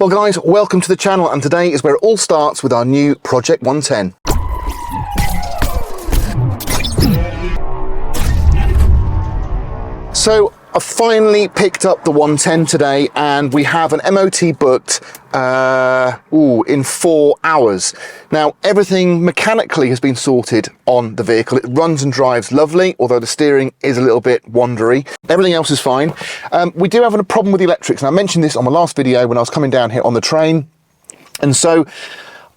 Well guys, welcome to the channel, and today is where it all starts with our new Project 110. So I've finally picked up the 110 today, and we have an MOT booked in 4 hours. Now everything mechanically has been sorted on the vehicle. It runs and drives lovely, although the steering is a little bit wandery. Everything else is fine. We do have a problem with the electrics, and I mentioned this on my last video when I was coming down here on the train. And so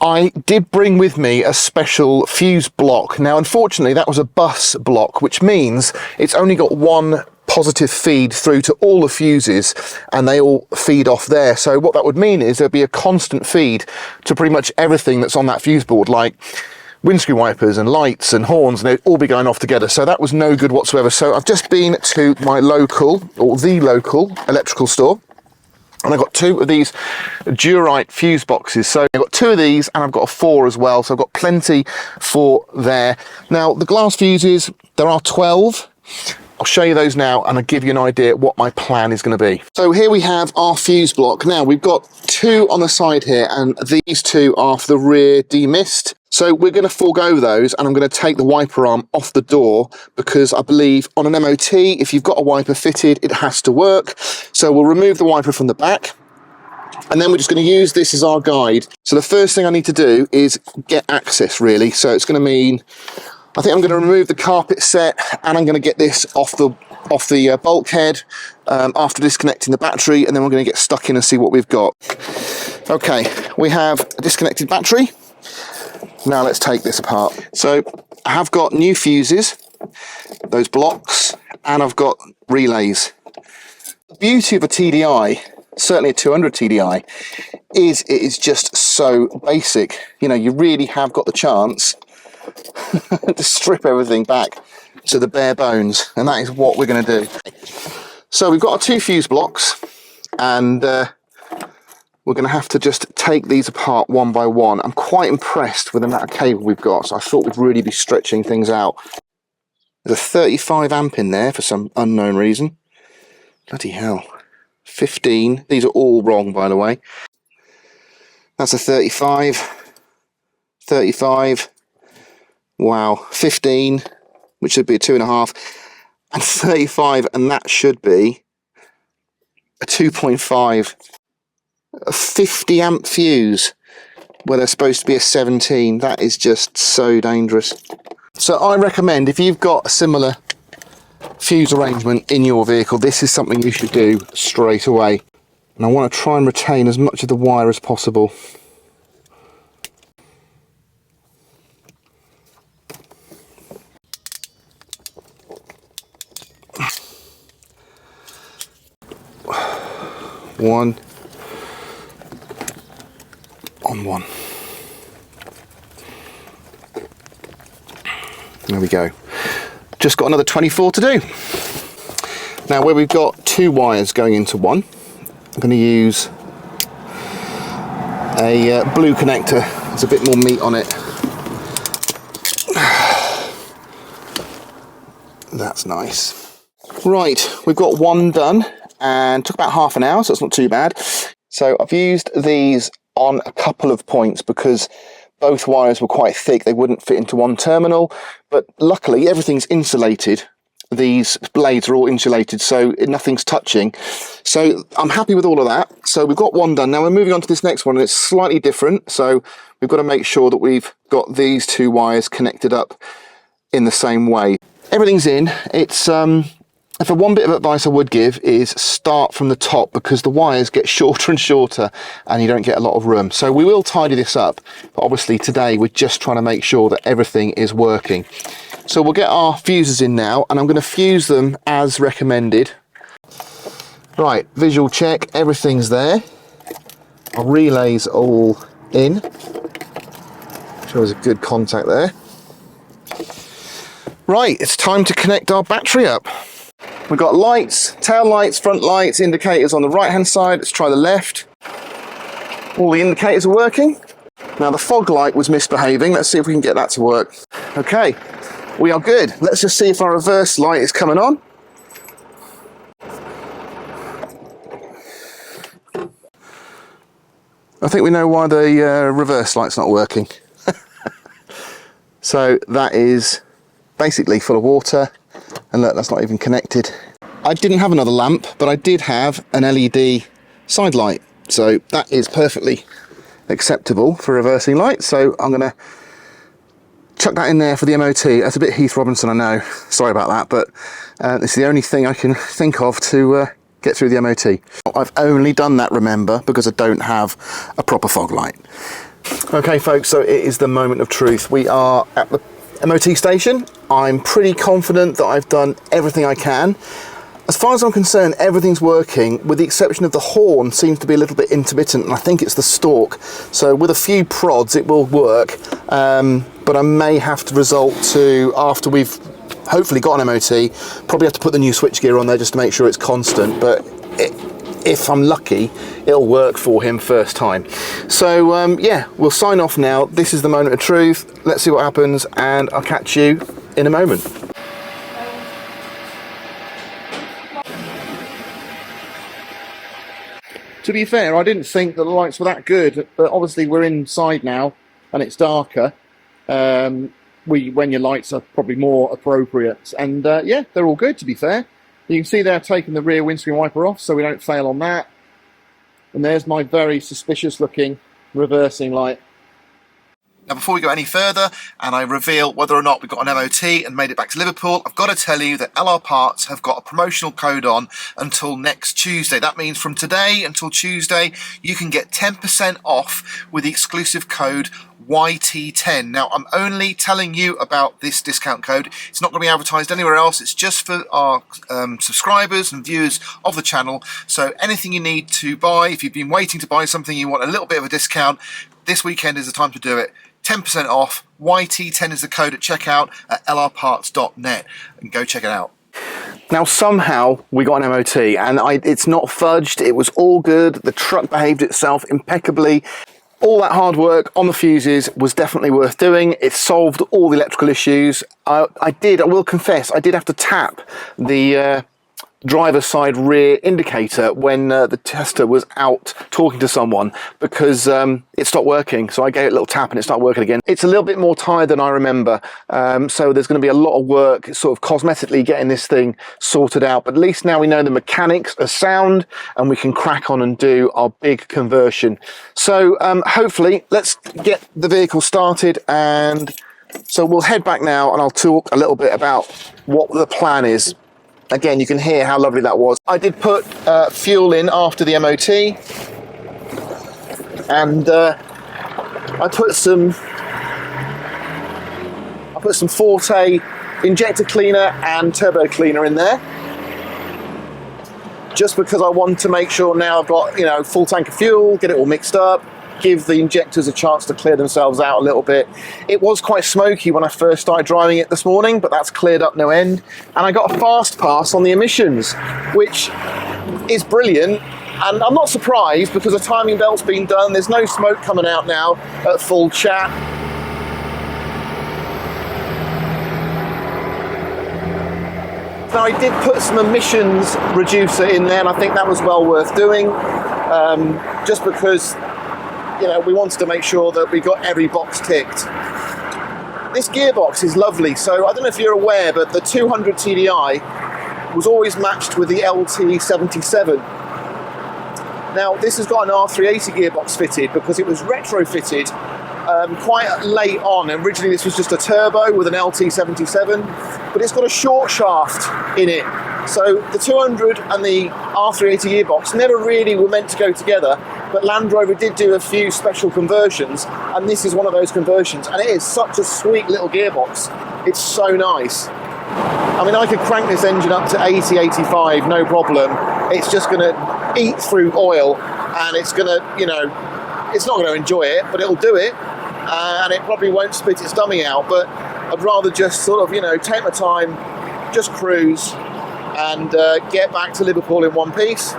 I did bring with me a special fuse block. Now unfortunately that was a bus block, which means it's only got one positive feed through to all the fuses, and they all feed off there. So what that would mean is there'd be a constant feed to pretty much everything that's on that fuse board, like windscreen wipers and lights and horns, and they'd all be going off together. So that was no good whatsoever. So I've just been to my local, or the local electrical store, and I got 2 of these Durite fuse boxes. So I've got 2 of these, and I've got a 4 as well. So I've got plenty for there. Now the glass fuses, there are 12. I'll show you those now, and I'll give you an idea what my plan is going to be. So here we have our fuse block. Now we've got 2 on the side here, and these 2 are for the rear demist. So we're going to forego those, and I'm going to take the wiper arm off the door, because I believe on an MOT, if you've got a wiper fitted, it has to work. So we'll remove the wiper from the back, and then we're just going to use this as our guide. So the first thing I need to do is get access, really. So it's going to mean, I think I'm going to remove the carpet set, and I'm going to get this off the bulkhead after disconnecting the battery, and then we're going to get stuck in and see what we've got. Okay, we have a disconnected battery. Now let's take this apart. So I have got new fuses, those blocks, and I've got relays. The beauty of a TDI, certainly a 200 TDI, is it is just so basic. You know, you really have got the chance to strip everything back to the bare bones, and that is what we're going to do. So we've got our 2 fuse blocks, and we're going to have to just take these apart one by one. I'm quite impressed with the amount of cable we've got, so I thought we'd really be stretching things out. There's a 35 amp in there for some unknown reason. Bloody hell. 15. These are all wrong, by the way. That's a 35. 35. Wow, 15, which should be a 2.5, and 35, and that should be a 2.5, a 50 amp fuse, where there's supposed to be a 17. That is just so dangerous. So I recommend, if you've got a similar fuse arrangement in your vehicle, this is something you should do straight away. And I want to try and retain as much of the wire as possible. One on one. There we go. Just got another 24 to do. Now where we've got 2 wires going into one, I'm going to use a blue connector. There's a bit more meat on it. That's nice. Right, we've got one done, and took about half an hour, so it's not too bad. So I've used these on a couple of points because both wires were quite thick. They wouldn't fit into one terminal, but luckily everything's insulated. These blades are all insulated, so nothing's touching. So I'm happy with all of that. So we've got one done. Now we're moving on to this next one, and it's slightly different. So we've got to make sure that we've got these 2 wires connected up in the same way. Everything's in. It's if one bit of advice I would give is start from the top, because the wires get shorter and shorter and you don't get a lot of room. So we will tidy this up, but obviously today we're just trying to make sure that everything is working. So we'll get our fuses in now, and I'm going to fuse them as recommended. Right, visual check, everything's there. Our relays all in. Shows a good contact there. Right, it's time to connect our battery up. We've got lights, tail lights, front lights, indicators on the right hand side. Let's try the left. All the indicators are working. Now the fog light was misbehaving. Let's see if we can get that to work. Okay, we are good. Let's just see if our reverse light is coming on. I think we know why the reverse light's not working. So that is basically full of water, and look, that's not even connected. I didn't have another lamp, but I did have an LED side light, so that is perfectly acceptable for reversing light. So I'm going to chuck that in there for the MOT. That's a bit Heath Robinson, I know, sorry about that, but it's the only thing I can think of to get through the MOT. I've only done that, remember, because I don't have a proper fog light. Okay folks, so it is the moment of truth. We are at the MOT station. I'm pretty confident that I've done everything I can. As far as I'm concerned, everything's working, with the exception of the horn seems to be a little bit intermittent, and I think it's the stalk. So with a few prods it will work, but I may have to resort to, after we've hopefully got an MOT, probably have to put the new switchgear on there just to make sure it's constant, but if I'm lucky, it'll work for him first time. So yeah, we'll sign off now. This is the moment of truth. Let's see what happens, and I'll catch you in a moment. To be fair, I didn't think that the lights were that good, but obviously we're inside now and it's darker. When your lights are probably more appropriate, and yeah, they're all good, to be fair. You can see they're taking the rear windscreen wiper off, so we don't fail on that. And there's my very suspicious looking reversing light. Now before we go any further and I reveal whether or not we've got an MOT and made it back to Liverpool, I've got to tell you that LR Parts have got a promotional code on until next Tuesday. That means from today until Tuesday you can get 10% off with the exclusive code YT10. Now I'm only telling you about this discount code. It's not going to be advertised anywhere else. It's just for our subscribers and viewers of the channel. So anything you need to buy, if you've been waiting to buy something, you want a little bit of a discount, this weekend is the time to do it. 10% off. YT10 is the code at checkout at lrparts.net, and go check it out. Now somehow we got an MOT, and it's not fudged, it was all good, the truck behaved itself impeccably. All that hard work on the fuses was definitely worth doing. It solved all the electrical issues. I will confess, I did have to tap the driver's side rear indicator when the tester was out talking to someone, because it stopped working. So I gave it a little tap and it started working again. It's a little bit more tired than I remember, so there's going to be a lot of work sort of cosmetically getting this thing sorted out, but at least now we know the mechanics are sound and we can crack on and do our big conversion. So hopefully let's get the vehicle started, and so we'll head back now and I'll talk a little bit about what the plan is. Again, you can hear how lovely that was. I did put fuel in after the MOT, and I put some FORTE injector cleaner and turbo cleaner in there, just because I want to make sure now I've got, you know, full tank of fuel, get it all mixed up, give the injectors a chance to clear themselves out a little bit. It was quite smoky when I first started driving it this morning, but that's cleared up no end. And I got a fast pass on the emissions, which is brilliant. And I'm not surprised, because the timing belt's been done. There's no smoke coming out now at full chat. Now I did put some emissions reducer in there, and I think that was well worth doing, just because, you know, we wanted to make sure that we got every box ticked. This gearbox is lovely. So I don't know if you're aware, but the 200 TDI was always matched with the LT77. Now this has got an R380 gearbox fitted because it was retrofitted quite late on. Originally this was just a turbo with an LT77, but it's got a short shaft in it. So the 200 and the R380 gearbox never really were meant to go together, but Land Rover did do a few special conversions, and this is one of those conversions, and it is such a sweet little gearbox. It's so nice. I mean, I could crank this engine up to 80, 85, no problem. It's just going to eat through oil, and it's going to, you know, it's not going to enjoy it, but it'll do it, and it probably won't spit its dummy out. But I'd rather just sort of, you know, take my time, just cruise, and get back to Liverpool in one piece.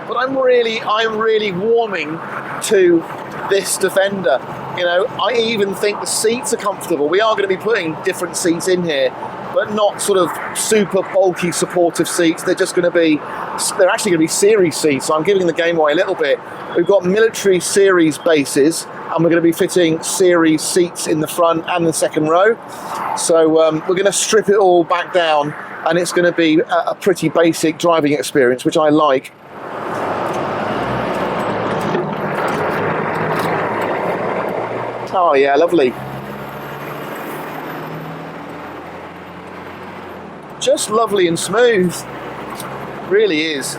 But I'm really warming to this Defender. You know, I even think the seats are comfortable. We are going to be putting different seats in here, but not sort of super bulky supportive seats. They're just going to be they're actually going to be series seats, so I'm giving the game away a little bit. We've got military series bases, and we're going to be fitting series seats in the front and the second row. So we're going to strip it all back down, and it's going to be a pretty basic driving experience, which I like. Oh yeah, lovely. Just lovely and smooth. Really is.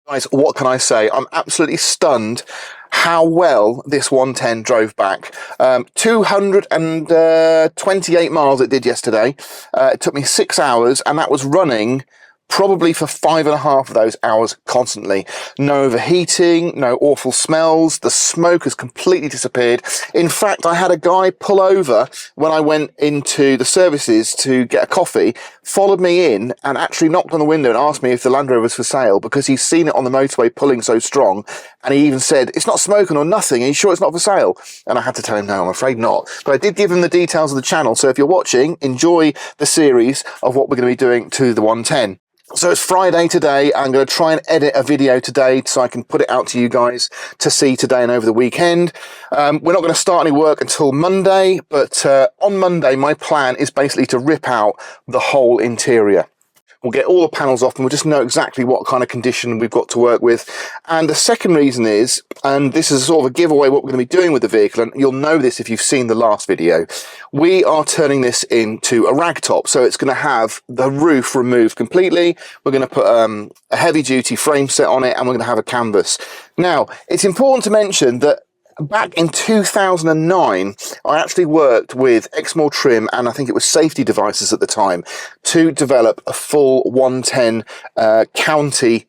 Guys, what can I say? I'm absolutely stunned how well this 110 drove back. 228 miles it did yesterday. It took me 6 hours, and that was running probably for 5.5 of those hours constantly. No overheating, no awful smells. The smoke has completely disappeared. In fact, I had a guy pull over when I went into the services to get a coffee, followed me in and actually knocked on the window and asked me if the Land Rover was for sale, because he's seen it on the motorway pulling so strong. And he even said, it's not smoking or nothing. Are you sure it's not for sale? And I had to tell him, no, I'm afraid not. But I did give him the details of the channel. So if you're watching, enjoy the series of what we're going to be doing to the 110. So it's Friday today. I'm going to try and edit a video today so I can put it out to you guys to see today and over the weekend. We're not going to start any work until Monday, but on Monday my plan is basically to rip out the whole interior. We'll get all the panels off and we'll just know exactly what kind of condition we've got to work with. And the second reason is, and this is sort of a giveaway what we're going to be doing with the vehicle, and you'll know this if you've seen the last video, we are turning this into a rag top. So it's going to have the roof removed completely. We're going to put a heavy duty frame set on it, and we're going to have a canvas. Now, it's important to mention that back in 2009, I actually worked with Exmoor Trim, and I think it was Safety Devices at the time, to develop a full 110 county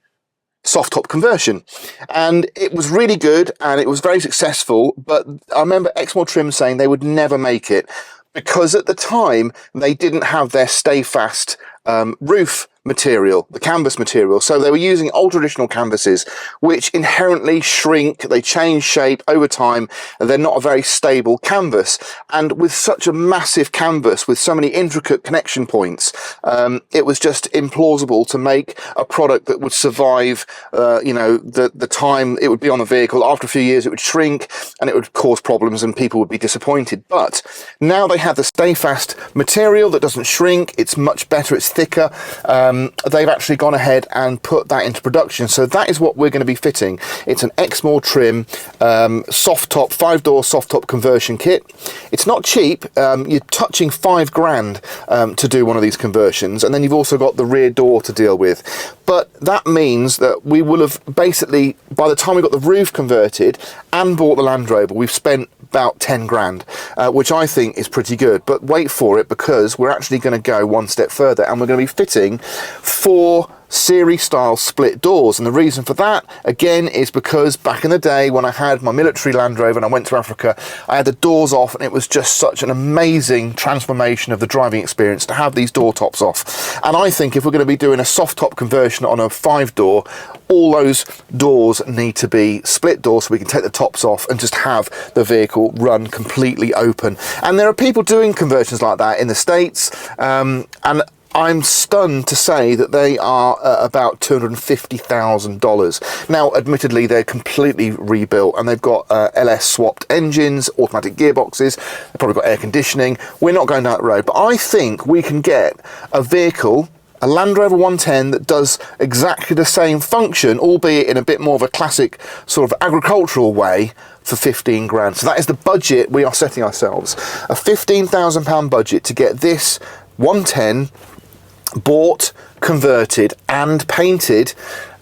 soft top conversion. And it was really good and it was very successful, but I remember Exmoor Trim saying they would never make it because at the time they didn't have their stay fast roof material, the canvas material. So they were using old traditional canvases, which inherently shrink, they change shape over time, and they're not a very stable canvas. And with such a massive canvas, with so many intricate connection points, it was just implausible to make a product that would survive, you know, the time it would be on the vehicle. After a few years, it would shrink and it would cause problems and people would be disappointed. But now they have the stay fast material that doesn't shrink. It's much better. It's thicker. They've actually gone ahead and put that into production. So that is what we're going to be fitting. It's an Exmoor Trim soft top, 5-door soft top conversion kit. It's not cheap. You're touching £5,000 to do one of these conversions, and then you've also got the rear door to deal with. But that means that we will have basically, by the time we got the roof converted and bought the Land Rover, we've spent about 10 grand, which I think is pretty good. But wait for it, because we're actually going to go one step further and we're going to be fitting 4 series style split doors. And the reason for that again is because back in the day when I had my military Land Rover and I went to Africa, I had the doors off, and it was just such an amazing transformation of the driving experience to have these door tops off. And I think if we're going to be doing a soft top conversion on a 5-door, all those doors need to be split doors so we can take the tops off and just have the vehicle run completely open. And there are people doing conversions like that in the States, and I'm stunned to say that they are about $250,000. Now, admittedly, they're completely rebuilt and they've got LS swapped engines, automatic gearboxes, they've probably got air conditioning. We're not going down that road, but I think we can get a vehicle, a Land Rover 110, that does exactly the same function, albeit in a bit more of a classic sort of agricultural way, for 15 grand. So that is the budget we are setting ourselves. A £15,000 budget to get this 110 bought, converted and painted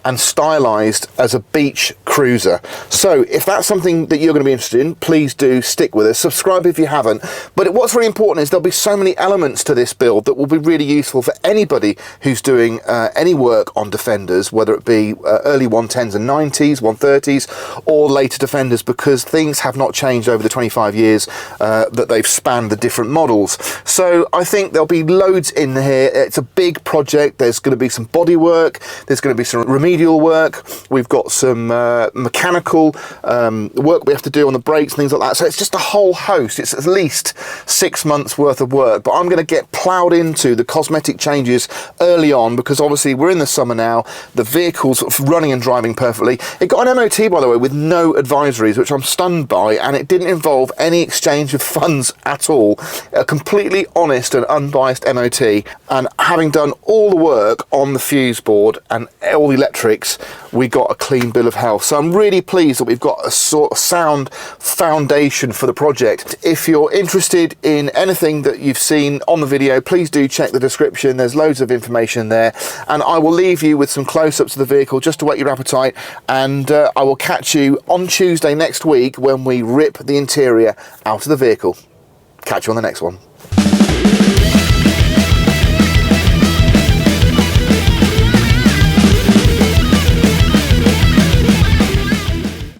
and stylized as a beach cruiser. So if that's something that you're going to be interested in, please do stick with us. Subscribe if you haven't. But what's really important is there'll be so many elements to this build that will be really useful for anybody who's doing any work on Defenders, whether it be early 110s and 90s, 130s, or later Defenders, because things have not changed over the 25 years that they've spanned the different models. So I think there'll be loads in here. It's a big project. There's going to be some body work. There's going to be some remedial remedial work, we've got some mechanical work we have to do on the brakes and things like that. So it's just a whole host. It's at least 6 months worth of work, but I'm going to get ploughed into the cosmetic changes early on, because obviously we're in the summer now, the vehicle's sort of running and driving perfectly. It got an MOT, by the way, with no advisories, which I'm stunned by, and it didn't involve any exchange of funds at all. A completely honest and unbiased MOT, and having done all the work on the fuse board and all the electrics, we got a clean bill of health. So I'm really pleased that we've got a sort of sound foundation for the project. If you're interested in anything that you've seen on the video, please do check the description. There's loads of information there, and I will leave you with some close-ups of the vehicle just to whet your appetite, and I will catch you on Tuesday next week when we rip the interior out of the vehicle. Catch you on the next one.